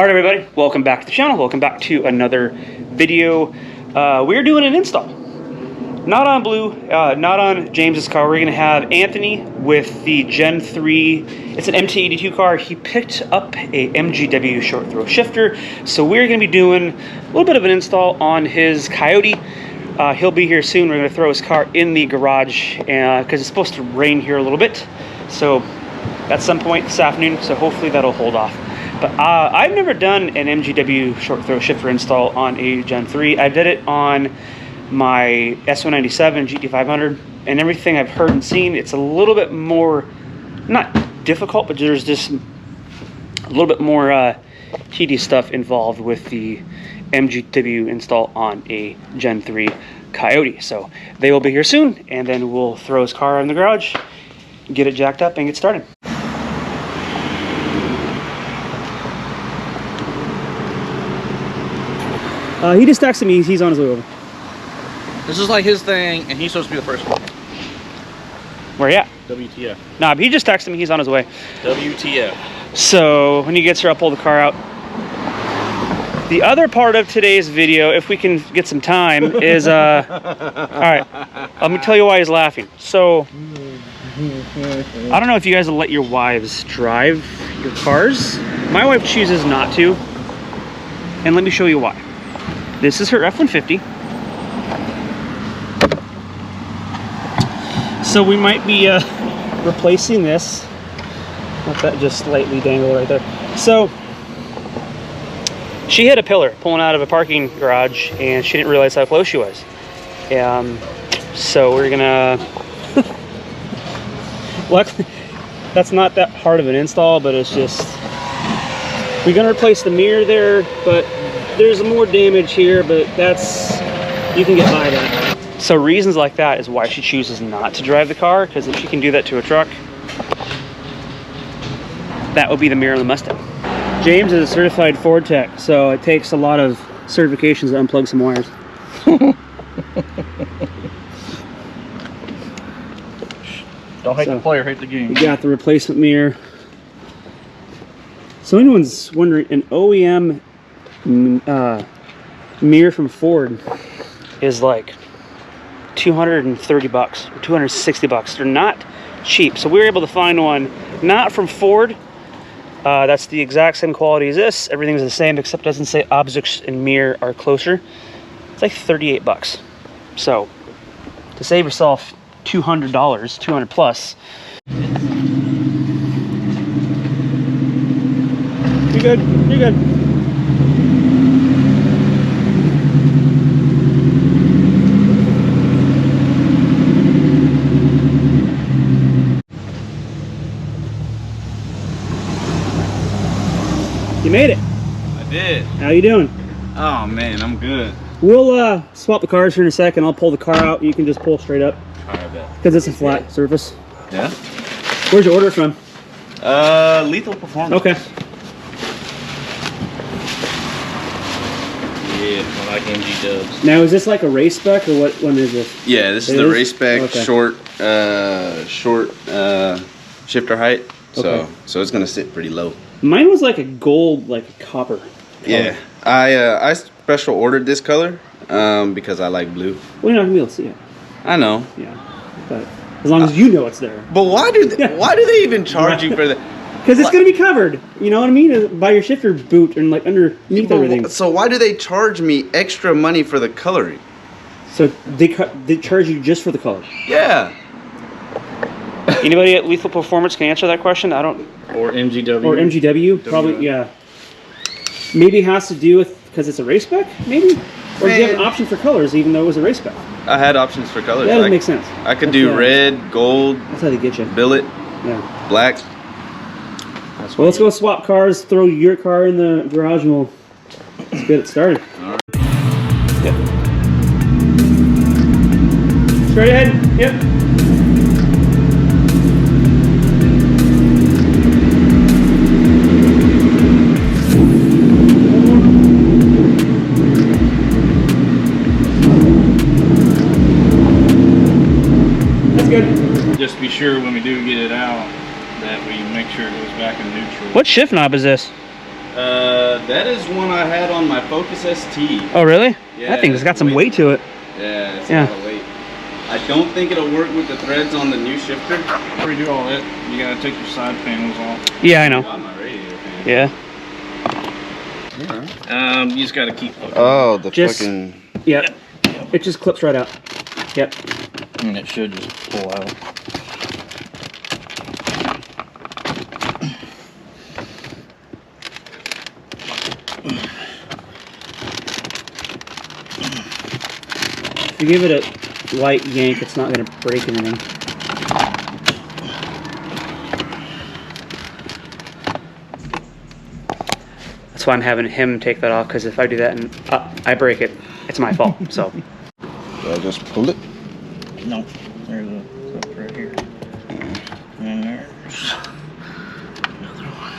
Alright everybody, welcome back to the channel, welcome back to another video. We're doing an install. Not on Blue, not on James's car. We're going to have Anthony with the Gen 3, it's an MT82 car. He picked up a MGW short throw shifter, so we're going to be doing a little bit of an install on his Coyote. He'll be here soon. We're going to throw his car in the garage because it's supposed to rain here a little bit, so at some point this afternoon, so hopefully that'll hold off. But I've never done an MGW short throw shifter install on a Gen 3. I did it on my S197 GT500, and everything I've heard and seen, it's a little bit more, not difficult, but there's just a little bit more tedious stuff involved with the MGW install on a Gen 3 Coyote. So they will be here soon, and then we'll throw his car in the garage, get it jacked up, and get started. He just texted me, he's on his way over. This is like his thing, and he's supposed to be the first one. Where you at? WTF. Nah, but he just texted me, he's on his way. WTF. So, when he gets here, I'll pull the car out. The other part of today's video, if we can get some time, is, alright, let me tell you why he's laughing. So, I don't know if you guys will let your wives drive your cars. My wife chooses not to, and let me show you why. This is her F-150. So we might be replacing this. Let that just slightly dangle right there. So she hit a pillar pulling out of a parking garage, and she didn't realize how close she was. So we're gonna. Luckily, that's not that hard of an install, but it's just we're gonna replace the mirror there, but there's more damage here, but that's, you can get by that. So reasons like that is why she chooses not to drive the car, because if she can do that to a truck, that would be the mirror on the Mustang. James is a certified Ford tech, so it takes a lot of certifications to unplug some wires. Don't hate the player, hate the game. We got the replacement mirror. So anyone's wondering, an OEM mirror from Ford is like 230 bucks or 260 bucks. They're not cheap. So we were able to find one not from Ford. That's the exact same quality as this. Everything's the same, except it doesn't say objects and mirror are closer. It's like 38 bucks. So to save yourself $200, 200 plus. You're good. You're good. You made it. I did. How you doing? Oh man, I'm good. We'll swap the cars here in a second. I'll pull the car out. You can just pull straight up. Alright, bet. Because it's a flat surface. Yeah? Where'd you order it from? Lethal Performance. Okay. Yeah, I like MGWs. Now, is this like a race spec, or what one is this? Yeah, this is the race spec, okay. short shifter height. So it's gonna sit pretty low. Mine was like a gold, like a copper color. Yeah, I special ordered this color because I like blue. Well, you're not gonna be able to see it. I know. Yeah, but as long as you know it's there. But why do they even charge you for that? Because it's gonna be covered. You know what I mean? By your shifter boot and like underneath everything. So why do they charge me extra money for the coloring? So they charge you just for the color. Yeah. Anybody at Lethal Performance can answer that question? I don't. Or MGW. Or MGW, probably, yeah. Maybe it has to do with, because it's a race spec, maybe? Or do you have an option for colors, even though it was a race spec? I had options for colors. That doesn't make sense. I could do red, gold. That's how they get you. Billet. Yeah. Black. Well, let's go swap cars, throw your car in the garage, and let's get it started. All right. Yep. Straight ahead. Yep. Just be sure when we do get it out that we make sure it goes back in neutral. What shift knob is this? That is one I had on my Focus ST. Oh, really? Yeah, That thing's got some weight to it. Yeah, it's a lot of weight. I don't think it'll work with the threads on the new shifter. Before you do all that, you gotta take your side panels off. Yeah, I know. On my radiator fan. Yeah. You just gotta keep looking. Oh, the fucking... Yep. It just clips right out. Yep. And it should just pull out. If you give it a light yank, it's not going to break anything. That's why I'm having him take that off, because if I do that and I break it, it's my fault. So. I just pull it. No, there's a clip right here. And there's another one.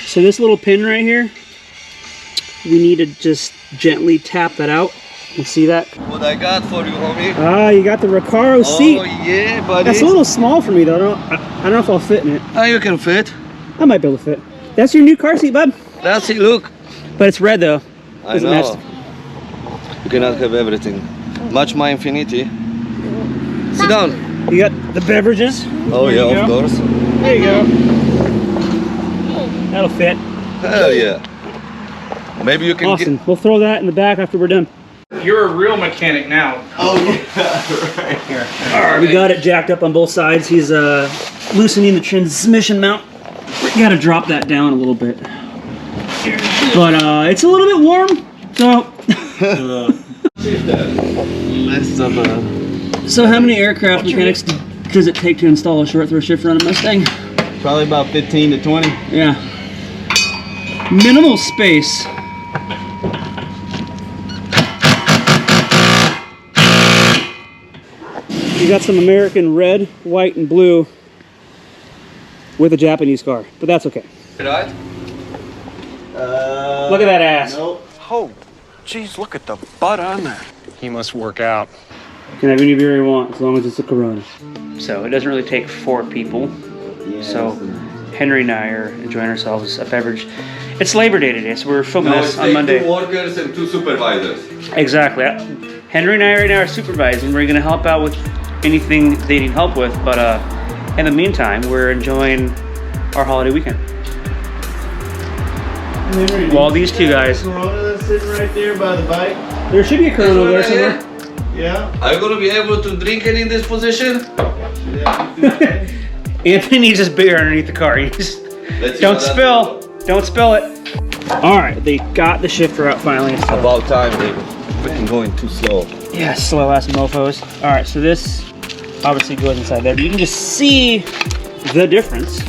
So this little pin right here, we need to just gently tap that out. You see that? What I got for you, homie? Ah, you got the Recaro seat. Oh yeah, buddy. That's a little small for me though. I don't know if I'll fit in it. Oh, you can fit. I might be able to fit. That's your new car seat, bud. That's it, look. But it's red though. I Doesn't know. match. You cannot have everything. Match my Infinity. Sit down. You got the beverages. Oh yeah, of course. There you go. That'll fit. Hell yeah. Maybe you can Awesome. We'll throw that in the back after we're done. You're a real mechanic now. Oh yeah, right here. Alright, we got it jacked up on both sides. He's loosening the transmission mount. We gotta drop that down a little bit. But it's a little bit warm, so. So how many aircraft mechanics does it take to install a short throw shifter on a Mustang? Probably about 15 to 20. Yeah. Minimal space. You got some American red, white, and blue with a Japanese car, but that's okay. Right? Look at that ass. Nope. Oh, geez, look at the butt on that. He must work out. You can have any beer you want as long as it's a Corona. So it doesn't really take 4 people. Yeah, So Henry and I are enjoying ourselves a beverage. It's Labor Day today, so we're filming this on Monday. 2 workers and 2 supervisors. Exactly. Henry and I right now are supervising. We're gonna help out with anything they need help with, but in the meantime, we're enjoying our holiday weekend. While these two guys, Corona that's sitting right there by the bike. there should be a Corona over there somewhere. Yeah. Are you gonna be able to drink it in this position? Anthony needs his beer underneath the car. He just, don't spill. Don't spill it. All right, they got the shifter out finally. So. About time, baby. Freaking going too slow. Yeah, slow ass mofos. All right, so this obviously goes inside there, but you can just see the difference.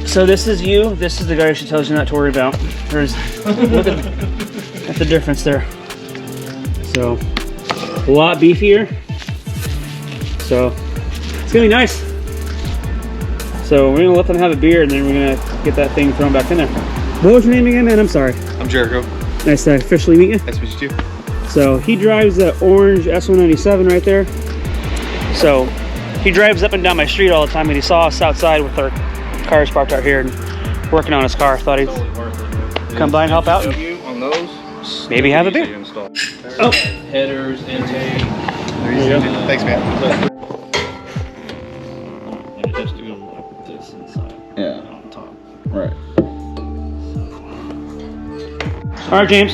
So this is you. This is the guy who tells you not to worry about. There's look at the difference there. So a lot beefier. So it's gonna be nice. So we're gonna let them have a beer, and then we're gonna get that thing thrown back in there. What was your name again, man? I'm sorry. I'm Jericho. Nice to officially meet you. Nice to meet you too. So he drives the orange S197 right there. So he drives up and down my street all the time, and he saw us outside with our cars parked out here and working on his car. Thought he'd come by and help out. And On those, maybe have a beer. install. Oh, Headers, intake. there you go. Thanks, man. And it has to go like this inside. Yeah. On top. Right. All right, James.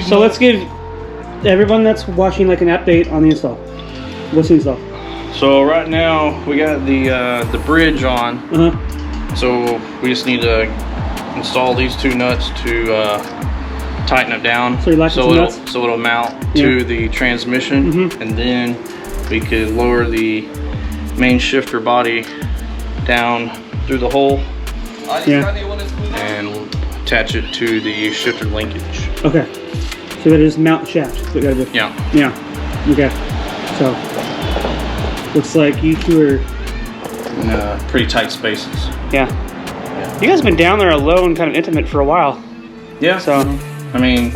So let's give everyone that's watching like an update on the install. What's the install? So right now we got the bridge on. So we just need to install these 2 nuts to tighten it down. So you like the 2 nuts? So it'll mount to the transmission, and then we could lower the main shifter body down through the hole Yeah. and we'll attach it to the shifter linkage. Okay. So that is mount shaft. So we gotta do. Yeah. Yeah. Okay. So looks like you two are. In pretty tight spaces. Yeah. You guys have been down there alone, kind of intimate for a while. Yeah. So I mean,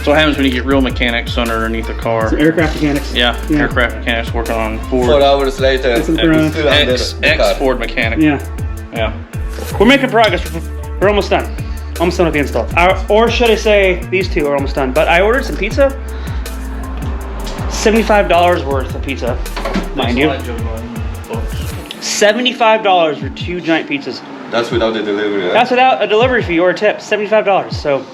So what happens when you get real mechanics underneath the car? Some aircraft mechanics. Yeah, aircraft mechanics working on Ford. 4 hours later, That's and what he's still under the car. Ford mechanic. Yeah. Yeah. We're making progress. We're almost done. Almost done with the install. Or should I say, these two are almost done. But I ordered some pizza. $75 worth of pizza, mind you. $75 for 2 giant pizzas. That's without the delivery, right? That's without a delivery fee or a tip. $75. So.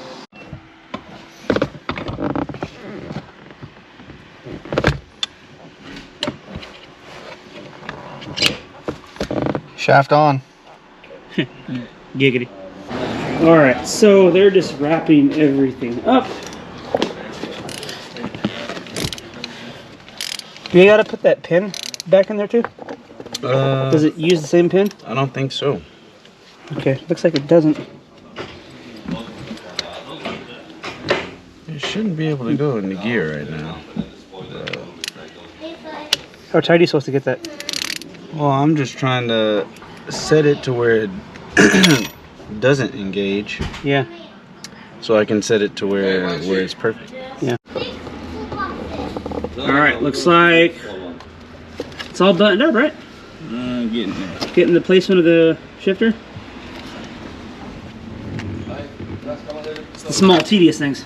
Shaft on. Giggity. All right, so they're just wrapping everything up. Do you gotta put that pin back in there too? Does it use the same pin? I don't think so. Okay, looks like it doesn't. It shouldn't be able to go in the gear right now. How tight are you supposed to get that? Well, I'm just trying to set it to where it doesn't engage, Yeah. so I can set it to where it's perfect. Yeah. All right, looks like it's all buttoned up, right? Getting there. Getting the placement of the shifter. It's the small, tedious things.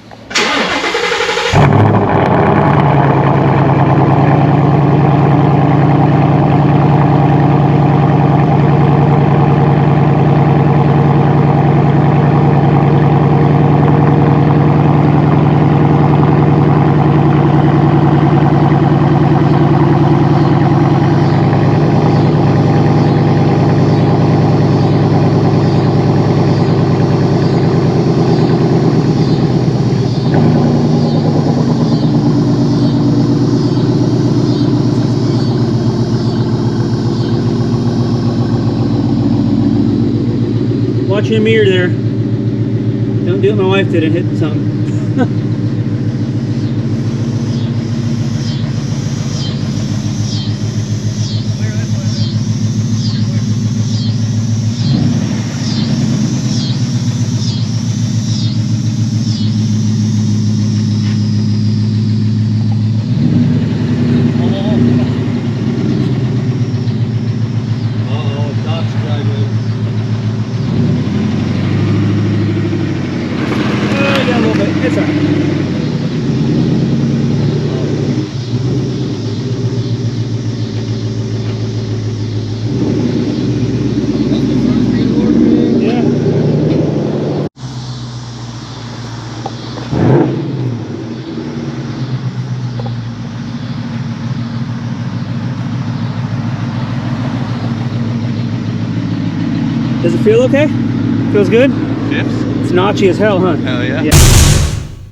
Watch your mirror there. Don't do what my wife did and hit something. It's all right. Yeah. Does it feel okay? Feels good? Chips? It's notchy as hell, huh? Hell yeah. Yeah.